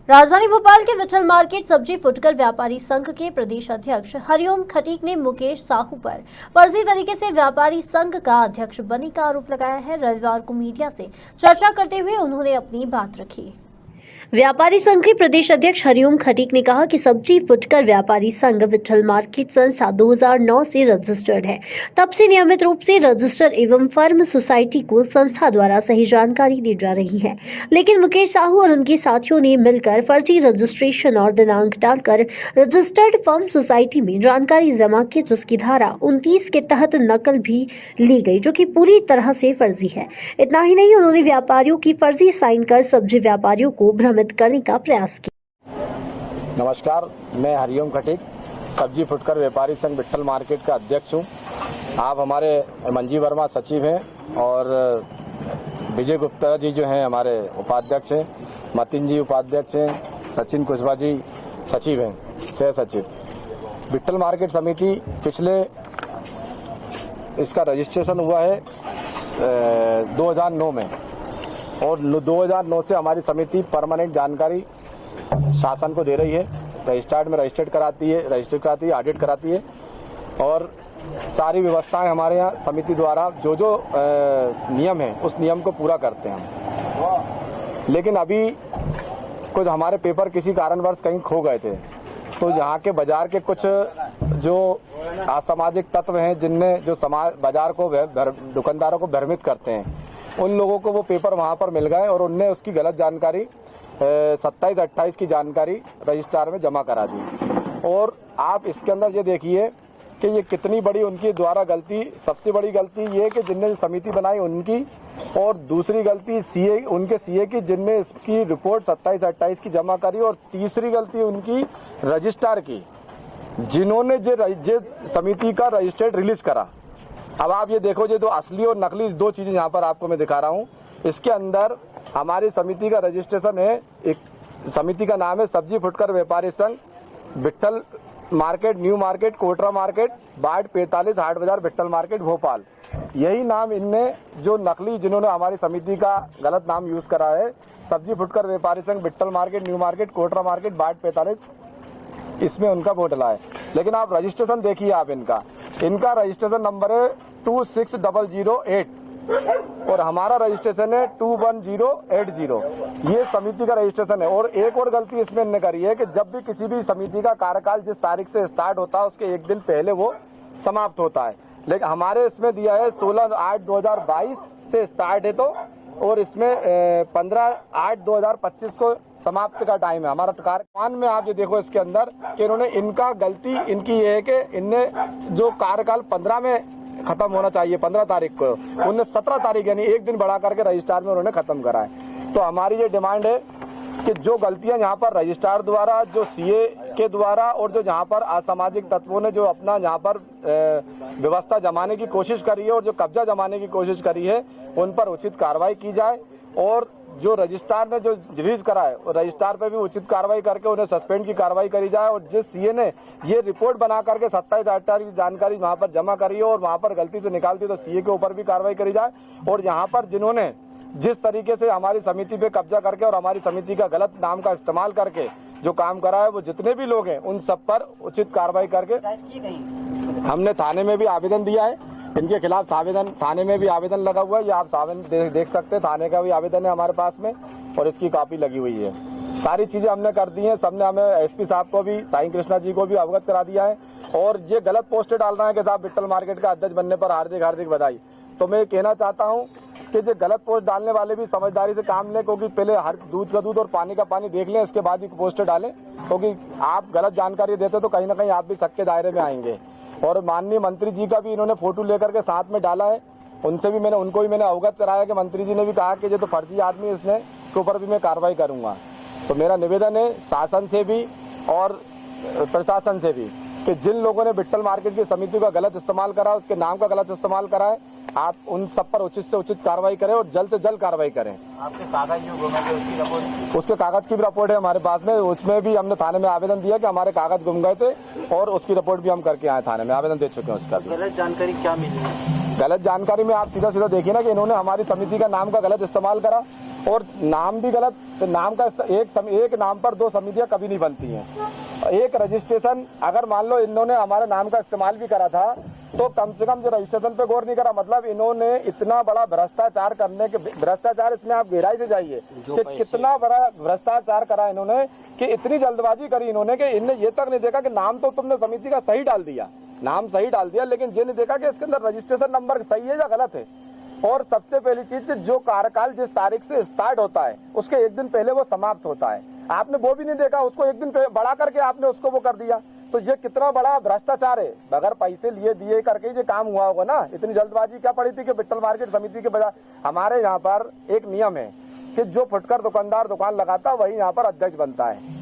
राजधानी भोपाल के विठल मार्केट सब्जी फुटकर व्यापारी संघ के प्रदेश अध्यक्ष हरिओम खटीक ने मुकेश साहू पर फर्जी तरीके से व्यापारी संघ का अध्यक्ष बनने का आरोप लगाया है। रविवार को मीडिया से चर्चा करते हुए उन्होंने अपनी बात रखी। व्यापारी संघ के प्रदेश अध्यक्ष हरिओम खटीक ने कहा कि सब्जी फुटकर व्यापारी संघ विठल मार्केट संस्था 2009 से रजिस्टर्ड है। तब से नियमित रूप से रजिस्टर एवं फर्म सोसाइटी को संस्था द्वारा सही जानकारी दी जा रही है, लेकिन मुकेश साहू और उनके साथियों ने मिलकर फर्जी रजिस्ट्रेशन और दिनांक डालकर रजिस्टर्ड फर्म सोसाइटी में जानकारी जमा की, जिसकी धारा 29 के तहत नकल भी ली गई, जो कि पूरी तरह से फर्जी है। इतना ही नहीं, उन्होंने व्यापारियों की फर्जी साइन कर सब्जी व्यापारियों को करने का प्रयास किया। नमस्कार, मैं हरिओम खटीक सब्जी फुटकर व्यापारी संघ विठल मार्केट का अध्यक्ष हूं। आप हमारे मंजी वर्मा सचिव हैं और विजय गुप्ता जी जो हैं हमारे उपाध्यक्ष हैं, मतिन जी उपाध्यक्ष हैं, सचिन कुशवाहा जी सचिव हैं, सह सचिव। विठल मार्केट समिति पिछले इसका रजिस्ट्रेशन हुआ है 2009 में और 2009 से हमारी समिति परमानेंट जानकारी शासन को दे रही है। रजिस्टर्ड में रजिस्टर कराती है, ऑडिट कराती है और सारी व्यवस्थाएं हमारे यहाँ समिति द्वारा जो नियम है उस नियम को पूरा करते हैं। लेकिन अभी कुछ हमारे पेपर किसी कारणवश कहीं खो गए थे, तो यहाँ के बाजार के कुछ जो असामाजिक तत्व हैं जिनमें जो समाज बाजार को दुकानदारों को भ्रमित करते हैं, उन लोगों को वो पेपर वहाँ पर मिल गए और उनने उसकी गलत जानकारी 27-28 की जानकारी रजिस्ट्रार में जमा करा दी। और आप इसके अंदर ये देखिए कि ये कितनी बड़ी उनकी द्वारा गलती। सबसे बड़ी गलती ये कि जिनने समिति बनाई उनकी, और दूसरी गलती उनके सीए की जिनने इसकी रिपोर्ट 27-28 की जमा करी, और तीसरी गलती उनकी रजिस्ट्रार की जिन्होंने जो समिति का रजिस्टर्ड रिलीज करा। अब आप ये देखो, ये तो असली और नकली दो चीजें यहाँ पर आपको मैं दिखा रहा हूँ। इसके अंदर हमारी समिति का रजिस्ट्रेशन है, एक समिति का नाम है सब्जी फुटकर व्यापारी संघ विठल मार्केट, न्यू मार्केट, कोटरा मार्केट, बाट 45, हाट बाजार, विठल मार्केट, भोपाल। यही नाम इनने जो नकली जिन्होंने हमारी समिति का गलत नाम यूज करा है, सब्जी फुटकर व्यापारी संघ विठल मार्केट, न्यू मार्केट, कोटरा मार्केट, बाट 45, इसमें उनका घोटाला है। लेकिन आप रजिस्ट्रेशन देखिए, आप इनका रजिस्ट्रेशन नंबर है 26008 और हमारा रजिस्ट्रेशन है 21080। ये समिति का रजिस्ट्रेशन है। और एक और गलती इसमें इन्होंने करी है कि जब भी किसी भी समिति का कार्यकाल जिस तारीख से स्टार्ट होता है उसके एक दिन पहले वो समाप्त होता है, लेकिन हमारे इसमें दिया है 16/8/2022 से स्टार्ट है, तो और इसमें 15/8/2025 को समाप्त का टाइम है हमारा कार्यकाल में। आप ये देखो इसके अंदर कि इन्होंने इनका गलती इनकी ये है कि इनने जो कार्यकाल 15 में खत्म होना चाहिए 15 तारीख को, उन्होंने 17 तारीख यानी एक दिन बढ़ा करके रजिस्ट्रार में उन्होंने खत्म करा है। तो हमारी ये डिमांड है कि जो गलतियां यहाँ पर रजिस्ट्रार द्वारा, जो सीए के द्वारा और जो यहाँ पर असामाजिक तत्वों ने जो अपना यहाँ पर व्यवस्था जमाने की कोशिश करी है और जो कब्जा जमाने की कोशिश करी है, उन पर उचित कार्रवाई की जाए। और जो रजिस्ट्रार ने जो रिलीज करा है रजिस्ट्रार पे भी उचित कार्रवाई करके उन्हें सस्पेंड की कार्रवाई करी जाए। और जिस सीए ने ये रिपोर्ट बना करके 27/8 की जानकारी वहाँ पर जमा करी है और वहाँ पर गलती से निकालती, तो सीए के ऊपर भी कार्रवाई करी जाए। और यहाँ पर जिन्होंने जिस तरीके से हमारी समिति पे कब्जा करके और हमारी समिति का गलत नाम का इस्तेमाल करके जो काम करा है, वो जितने भी लोग हैं उन सब पर उचित कार्रवाई करके हमने थाने में भी आवेदन दिया है। इनके खिलाफ थाने में भी आवेदन लगा हुआ है, ये आप देख सकते हैं। थाने का भी आवेदन है हमारे पास में और इसकी कॉपी लगी हुई है। सारी चीजें हमने कर दी हैं। सबने हमें एसपी साहब को भी, साईं कृष्णा जी को भी अवगत करा दिया है। और ये गलत पोस्टर डालना है कि साहब विठल मार्केट का अध्यक्ष बनने पर हार्दिक बधाई। तो मैं कहना चाहता हूँ कि जो गलत पोस्ट डालने वाले भी समझदारी से काम लें, क्योंकि पहले हर दूध का दूध और पानी का पानी देख लें, इसके बाद ही पोस्टर डालें, क्योंकि आप गलत जानकारी देते तो कहीं ना कहीं आप भी शक के दायरे में आएंगे। और माननीय मंत्री जी का भी इन्होंने फोटो लेकर के साथ में डाला है, उनको भी मैंने अवगत कराया कि मंत्री जी ने भी कहा कि ये तो फर्जी आदमी, इसने के ऊपर भी मैं कार्रवाई करूंगा। तो मेरा निवेदन है शासन से भी और प्रशासन से भी कि जिन लोगों ने विठल मार्केट की समिति का गलत इस्तेमाल करा, उसके नाम का गलत इस्तेमाल करा है, आप उन सब पर उचित से उचित कार्रवाई करें और जल्द से जल्द कार्रवाई करें। आपके कागज जो गुम गए उसकी रिपोर्ट, उसके कागज की भी रिपोर्ट है हमारे पास में। उसमें भी हमने थाने में आवेदन दिया कि हमारे कागज गुम गए थे और उसकी रिपोर्ट भी हम करके आए, थाने में आवेदन दे चुके हैं उसका भी। गलत जानकारी क्या मिली? गलत जानकारी में आप सीधा देखिए ना कि इन्होंने हमारी समिति का नाम का गलत इस्तेमाल करा और नाम भी गलत। तो नाम का एक नाम पर दो समितियां कभी नहीं बनती हैं। एक रजिस्ट्रेशन अगर मान लो इन्होंने हमारे नाम का इस्तेमाल भी करा था तो कम से कम जो रजिस्ट्रेशन पे गौर नहीं करा, मतलब इन्होंने इतना बड़ा भ्रष्टाचार करने के भ्रष्टाचार, इसमें आप गहराई से जाइए कि कितना बड़ा भ्रष्टाचार करा इन्होंने, कि इतनी जल्दबाजी करी इन्होंने कि इनने ये तक नहीं देखा कि नाम तो तुमने समिति का सही डाल दिया, नाम सही डाल दिया, लेकिन ये नहीं देखा कि इसके अंदर रजिस्ट्रेशन नंबर सही है या गलत है। और सबसे पहली चीज, जो कार्यकाल जिस तारीख से स्टार्ट होता है उसके एक दिन पहले वो समाप्त होता है, आपने वो भी नहीं देखा, उसको एक दिन बढ़ा करके आपने उसको वो कर दिया। तो ये कितना बड़ा भ्रष्टाचार है। बगैर पैसे लिए दिए करके ये काम हुआ होगा ना। इतनी जल्दबाजी क्या पड़ी थी कि विट्ठल मार्केट समिति के बजाय, हमारे यहाँ पर एक नियम है कि जो फुटकर दुकानदार दुकान लगाता वही यहाँ पर अध्यक्ष बनता है।